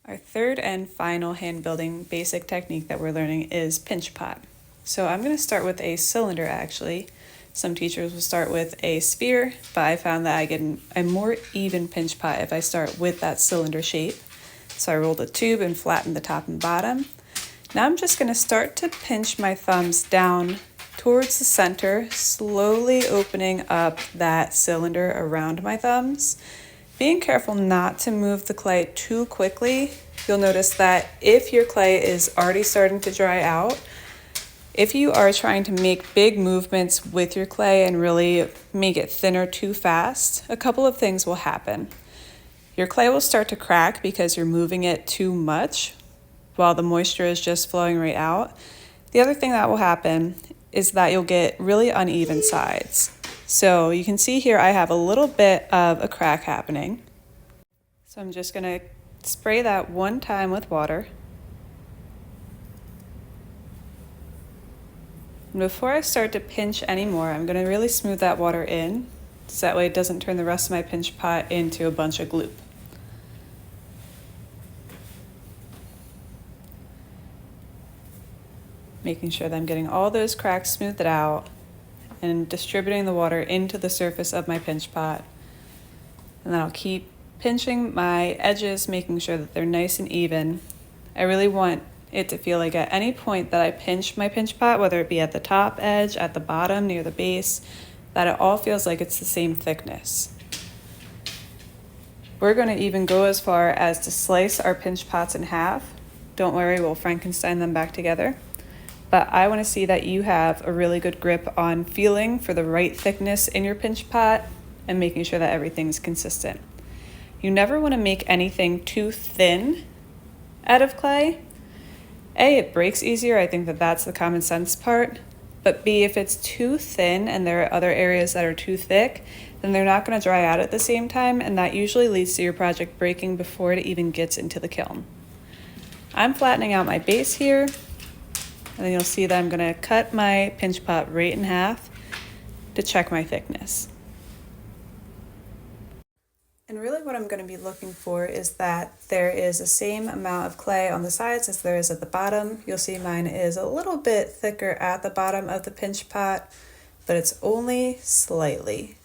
Our third and final hand building basic technique that we're learning is pinch pot. So I'm going to start with a cylinder actually. Some teachers will start with a sphere, but I found that I get a more even pinch pot if I start with that cylinder shape. So I rolled a tube and flattened the top and bottom. Now I'm just going to start to pinch my thumbs down towards the center, slowly opening up that cylinder around my thumbs. Being careful not to move the clay too quickly. You'll notice that if your clay is already starting to dry out, if you are trying to make big movements with your clay and really make it thinner too fast, a couple of things will happen. Your clay will start to crack because you're moving it too much while the moisture is just flowing right out. The other thing that will happen is that you'll get really uneven sides. So you can see here I have a little bit of a crack happening. So I'm just going to spray that one time with water. And before I start to pinch anymore, I'm going to really smooth that water in, so that way it doesn't turn the rest of my pinch pot into a bunch of gloop. Making sure that I'm getting all those cracks smoothed out and distributing the water into the surface of my pinch pot. And then I'll keep pinching my edges, making sure that they're nice and even. I really want it to feel like at any point that I pinch my pinch pot, whether it be at the top edge, at the bottom, near the base, that it all feels like it's the same thickness. We're going to even go as far as to slice our pinch pots in half. Don't worry, we'll Frankenstein them back together. But I want to see that you have a really good grip on feeling for the right thickness in your pinch pot and making sure that everything's consistent. You never want to make anything too thin out of clay. A, it breaks easier. I think that that's the common sense part. But B, if it's too thin and there are other areas that are too thick, then they're not going to dry out at the same time, and that usually leads to your project breaking before it even gets into the kiln. I'm flattening out my base here. And then you'll see that I'm going to cut my pinch pot right in half to check my thickness. And really what I'm going to be looking for is that there is the same amount of clay on the sides as there is at the bottom. You'll see mine is a little bit thicker at the bottom of the pinch pot, but it's only slightly.